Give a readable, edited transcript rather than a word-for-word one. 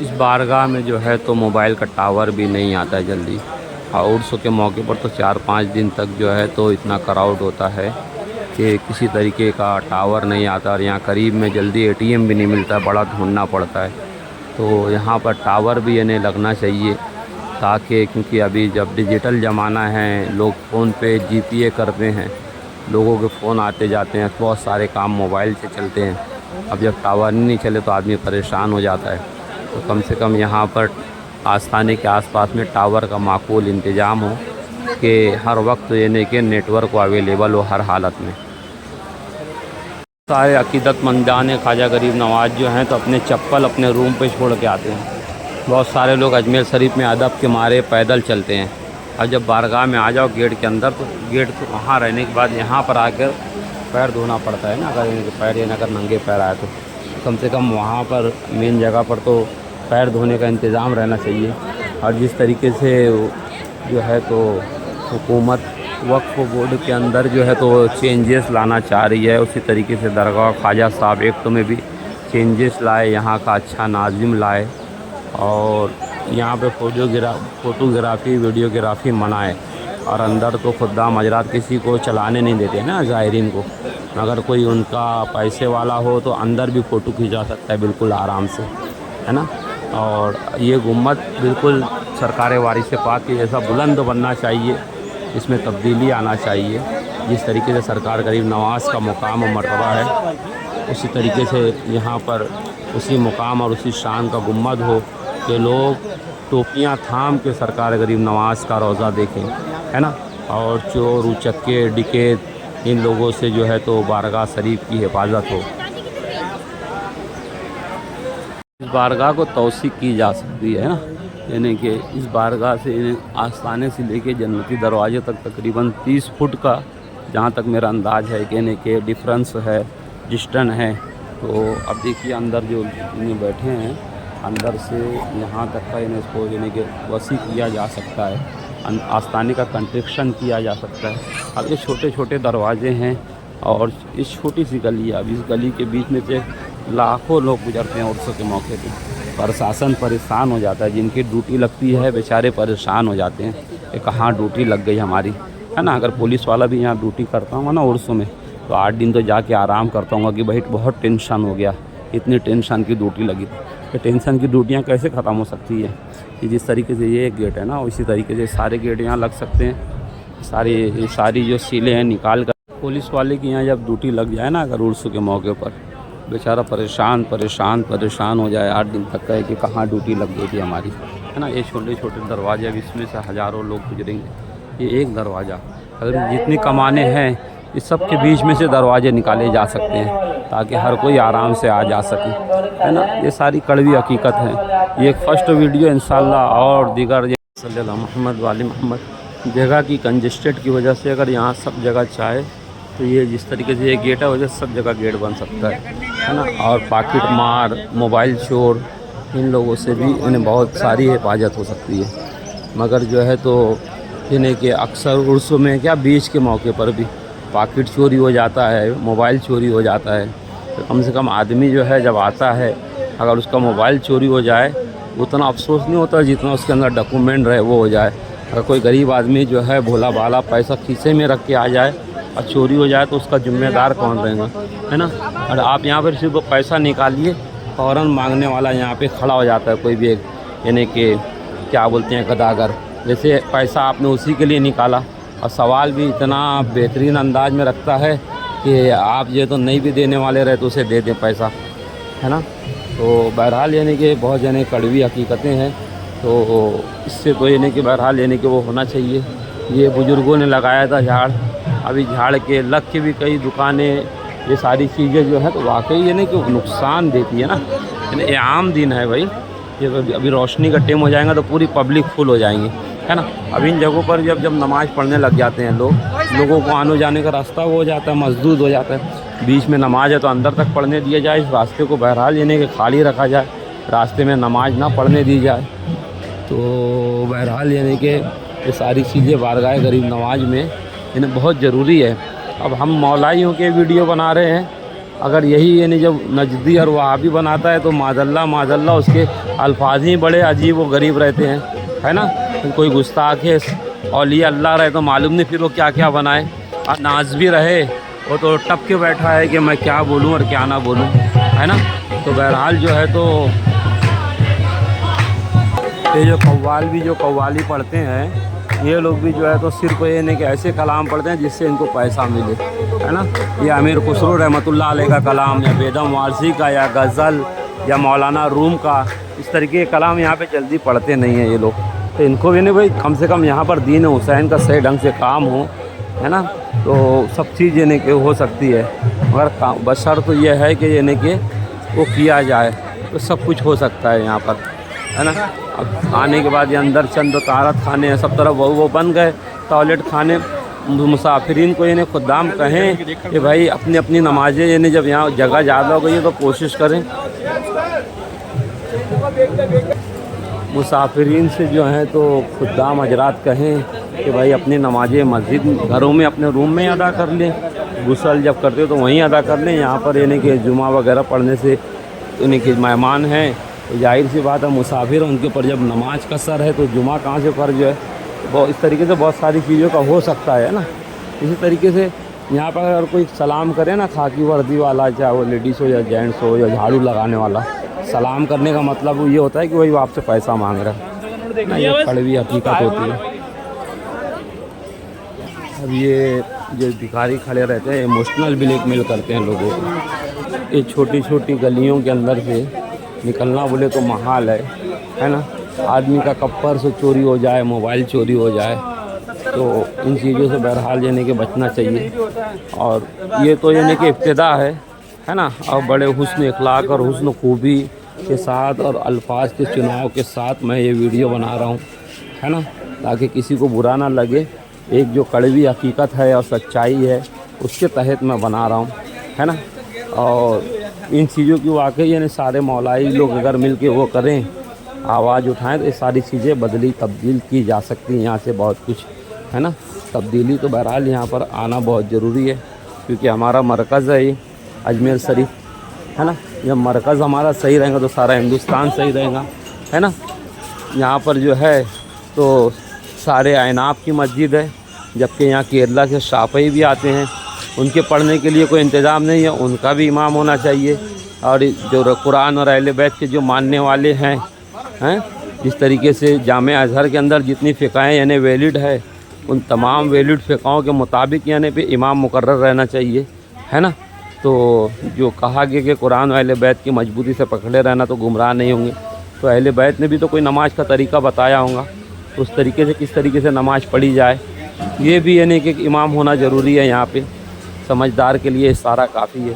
इस बारगाह में जो है तो मोबाइल का टावर भी नहीं आता है जल्दी। और उर्स के मौके पर तो 4-5 दिन तक जो है तो इतना क्राउड होता है कि किसी तरीके का टावर नहीं आता। और यहाँ करीब में जल्दी एटीएम भी नहीं मिलता, बड़ा ढूंढना पड़ता है। तो यहाँ पर टावर भी इन्हें लगना चाहिए, ताकि क्योंकि अभी जब डिजिटल ज़माना है, लोग फ़ोन पे जीपे करते हैं, लोगों के फ़ोन आते जाते हैं, बहुत सारे काम मोबाइल से चलते हैं। अब जब टावर नहीं चले तो आदमी परेशान हो जाता है। तो कम से कम यहाँ पर आस्थाने के आसपास में टावर का माकूल इंतज़ाम हो कि हर वक्त यानी कि नेटवर्क अवेलेबल हो हर हालत में। सारे अकीदतमंदान ख्वाजा गरीब नवाज़ जो हैं तो अपने चप्पल अपने रूम पे छोड़ के आते हैं। बहुत सारे लोग अजमेर शरीफ में अदब के मारे पैदल चलते हैं। और जब बारगाह में आ जाओ गेट के अंदर, तो गेट तो वहाँ रहने के बाद यहाँ पर आकर पैर धोना पड़ता है ना। अगर इनके पैर या अगर नंगे पैर आए तो कम से कम वहाँ पर मेन जगह पर तो पैर धोने का इंतज़ाम रहना चाहिए। और जिस तरीके से जो है तो हुकूमत वक्फ बोर्ड के अंदर जो है तो चेंजेस लाना चाह रही है, उसी तरीके से दरगाह ख्वाजा साहब एक्ट में भी चेंजेस लाए, यहाँ का अच्छा नाजिम लाए। और यहाँ पे फ़ोटोग्राफ़ी वीडियोग्राफ़ी मना है। और अंदर तो खुद्दाम हज़रात किसी को चलाने नहीं देते ना ज़ायरीन को। अगर कोई उनका पैसे वाला हो तो अंदर भी फ़ोटो खिंचा सकता है बिल्कुल आराम से, है ना। और ये गुम्बद बिल्कुल सरकार वारिस पाक के जैसा बुलंद बनना चाहिए, इसमें तब्दीली आना चाहिए। जिस तरीके से सरकार गरीब नवाज़ का मुकाम और मर्तबा है, उसी तरीके से यहाँ पर उसी मुकाम और उसी शान का गुम्बद हो कि लोग टोपियाँ थाम के सरकार गरीब नवाज़ का रोज़ा देखें, है ना। और चोर उचक्के डिकैत इन लोगों से जो है तो बारगाह शरीफ की हिफाजत हो। इस बारगाह को तौसीक़ की जा सकती है ना, यानी कि इस बारगाह से आस्थाने से लेके जन्नती दरवाजे तक तकरीबन 30 फुट का, जहाँ तक मेरा अंदाज़ है कि यानी कि डिफरेंस है, डिस्टेंस है। तो अब देखिए अंदर जो इन्हें बैठे हैं, अंदर से यहाँ तक का इन्हें इसको यानी कि वसी किया जा सकता है, आस्थाने का कंस्ट्रक्शन किया जा सकता है। अब ये छोटे छोटे दरवाजे हैं और इस छोटी सी गली है। अब इस गली के बीच में से लाखों लोग गुजरते हैं उर्स के मौके पे। प्रशासन परेशान हो जाता है, जिनकी ड्यूटी लगती है बेचारे परेशान हो जाते हैं कि कहाँ ड्यूटी लग गई हमारी, है ना। अगर पुलिस वाला भी यहाँ ड्यूटी करता हूँ ना उर्स में, तो 8 दिन तो जाके आराम करता हूँ कि भाई बहुत टेंशन हो गया, इतनी टेंशन की ड्यूटी लगी। तो टेंशन की ड्यूटियाँ कैसे ख़त्म हो सकती है कि जिस तरीके से ये एक गेट है ना, उसी तरीके से सारे गेट यहाँ लग सकते हैं। सारी जो सीलें हैं निकाल कर पुलिस वाले की यहाँ जब ड्यूटी लग जाए ना, अगर उर्स के मौके पर, बेचारा परेशान हो जाए 8 दिन तक का है कि कहाँ ड्यूटी लग गई थी हमारी, है ना। ये छोटे छोटे दरवाजे, अब इसमें से हज़ारों लोग गुजरेंगे। ये एक दरवाज़ा, अगर जितनी कमाने हैं इस सब के बीच में से दरवाजे निकाले जा सकते हैं ताकि हर कोई आराम से आ जा सके, है ना। ये सारी कड़वी हकीकत है। ये एक फ़र्स्ट वीडियो इंशाल्लाह और दीगर सल्लल्लाहु मोहम्मद वाले मोहम्मद जगह की कंजेस्टेड की वजह से अगर यहाँ सब जगह चाहे तो ये जिस तरीके से ये गेट है, वजह सब जगह गेट बन सकता है ना। और पॉकेट मार, मोबाइल चोर, इन लोगों से भी इन्हें बहुत सारी हिफाजत हो सकती है। मगर जो है तो इन्हें कि अक्सर उर्सों में क्या बीच के मौके पर भी पॉकेट चोरी हो जाता है, मोबाइल चोरी हो जाता है। तो कम से कम आदमी जो है जब आता है, अगर उसका मोबाइल चोरी हो जाए उतना अफसोस नहीं होता जितना उसके अंदर डॉक्यूमेंट रहे वो हो जाए। अगर कोई गरीब आदमी जो है भोला भाला पैसा खीसे में रख के आ जाए और चोरी हो जाए तो उसका जिम्मेदार कौन रहेगा, है ना। और आप यहाँ पर सिर्फ पैसा निकालिए, फ़ौरन मांगने वाला यहाँ पे खड़ा हो जाता है, कोई भी एक यानी कि क्या बोलते हैं गदागर। जैसे पैसा आपने उसी के लिए निकाला, और सवाल भी इतना बेहतरीन अंदाज में रखता है कि आप ये तो नहीं भी देने वाले रहे तो उसे दे दें पैसा, है ना। तो बहरहाल यानी कि बहुत यानी कड़वी हकीकतें हैं। तो इससे तो यानी कि बहरहाल यानी कि वो होना चाहिए। ये बुज़ुर्गों ने लगाया था झाड़, अभी झाड़ के लग के भी कई दुकानें, ये सारी चीज़ें जो है तो वाकई यानी कि नुकसान देती है ना। यानी ये आम दिन है भाई, ये अभी रोशनी का टाइम हो जाएगा तो पूरी पब्लिक फुल हो जाएंगी, है ना। अब इन जगहों पर जब नमाज़ पढ़ने लग जाते हैं लोगों को आने जाने का रास्ता वो हो जाता है, मसदूद हो जाता है। बीच में नमाज है तो अंदर तक पढ़ने दिया जाए, इस रास्ते को बहरहाल यानी कि खाली रखा जाए, रास्ते में नमाज ना पढ़ने दी जाए। तो बहरहाल यानी कि ये सारी चीज़ें बारगाह गरीब नवाज में इन्हें बहुत ज़रूरी है। अब हम मौलाइयों के वीडियो बना रहे हैं अगर यही यानी जब नजदी और वहाबी बनाता है तो माज़ल्ला माज़ल्ला उसके अल्फाज ही बड़े अजीब व गरीब रहते हैं, है ना। कोई गुस्ताख है औलिया अल्लाह रहे तो मालूम नहीं फिर वो क्या क्या बनाए, और नाज भी रहे वो तो टप के बैठा है कि मैं क्या बोलूँ और क्या ना बोलूँ, है ना। तो बहरहाल जो है तो ये जो कव्वाल भी जो कव्वाली पढ़ते हैं ये लोग भी जो है तो सिर्फ ये नहीं कि ऐसे कलाम पढ़ते हैं जिससे इनको पैसा मिले, है ना। ये अमीर खुसरो रहमतुल्लाह अलैह का कलाम या बेदम वारसी का या गज़ल या मौलाना रूम का, इस तरीके के कलाम यहाँ पे जल्दी पढ़ते नहीं हैं ये लोग। तो इनको भी नहीं भाई कम से कम यहाँ पर दीन हुसैन का सही ढंग से काम हो, है ना, तो सब चीज़ यानी कि हो सकती है। मगर बशर्त तो ये है कि यानी कि वो किया जाए तो सब कुछ हो सकता है यहाँ पर, है ना। अब आने के बाद ये अंदर चंद तारत खाने हैं सब तरफ वो बन गए टॉयलेट खाने। मुसाफिरीन को यानी खुदाम कहें कि भाई अपनी अपनी नमाज़ें यानी जब यहाँ जगह ज़्यादा हो गई है तो कोशिश करें मुसाफिरीन से जो है तो खुदाम हजरात कहें कि भाई अपनी नमाज़ें मस्जिद घरों में अपने रूम में अदा कर लें, गुस्ल जब करते हो तो वहीं अदा कर लें। यहाँ पर यानी कि जुमा वगैरह पढ़ने से यानी कि मेहमान हैं तो जाहिर सी बात है मुसाफिर उनके ऊपर जब नमाज का सर है तो जुमा कहाँ से फ़र्ज है। बहुत इस तरीके से बहुत सारी चीज़ों का हो सकता है ना। इसी तरीके से यहाँ पर अगर कोई सलाम करे ना खाकी वर्दी वाला, चाहे वो लेडीज़ हो या जेंट्स हो या झाड़ू लगाने वाला, सलाम करने का मतलब ये होता है कि वही आपसे पैसा मांग रहा है ना। ये कड़वी हकीकत होती है। अब ये जो भिखारी खड़े रहते हैं इमोशनल ब्लैकमेल करते हैं लोगों को। ये छोटी छोटी गलियों के अंदर से निकलना बोले तो महाल है ना। आदमी का कब पर्स चोरी हो जाए, मोबाइल चोरी हो जाए, तो इन चीज़ों से बहरहाल यानी कि बचना चाहिए। और ये तो यानी कि इब्तिदा है ना। और बड़े हुस्न इखलाक और हुस्न खूबी के साथ और अल्फाज के चुनाव के साथ मैं ये वीडियो बना रहा हूँ, है ना, ताकि किसी को बुरा ना लगे। एक जो कड़वी हकीकत है और सच्चाई है उसके तहत मैं बना रहा हूँ, है ना। और इन चीज़ों की वाकई यानी सारे मौलाई लोग अगर मिल के वो करें, आवाज़ उठाएं, तो ये सारी चीज़ें बदली तब्दील की जा सकती हैं। यहाँ से बहुत कुछ, है ना। तब्दीली तो बहरहाल यहाँ पर आना बहुत ज़रूरी है क्योंकि हमारा मरकज़ है ये अजमेर शरीफ, है ना। जब मरकज़ हमारा सही रहेगा तो सारा हिंदुस्तान सही रहेगा, है ना। यहाँ पर जो है तो सारे आयनाब की मस्जिद है, जबकि यहाँ केरला से शाफई भी आते हैं, उनके पढ़ने के लिए कोई इंतज़ाम नहीं है, उनका भी इमाम होना चाहिए। और जो कुरान और अहले बैत के जो मानने वाले हैं जिस तरीके से जामे अज़हर के अंदर जितनी फ़िक़ाएँ यानी वैलिड है, उन तमाम वैलिड फ़िक़ाओं के मुताबिक यानी पे इमाम मुकर्रर रहना चाहिए, है ना। तो जो कहा गया कि कुरान और अहले बैत की मजबूती से पकड़े रहना तो गुमराह नहीं होंगे, तो अहले बैत ने भी तो कोई नमाज का तरीका बताया होगा, तो उस तरीके से किस तरीके से नमाज पढ़ी जाए ये भी यानी कि इमाम होना ज़रूरी है। यहाँ पे समझदार के लिए सारा काफ़ी है।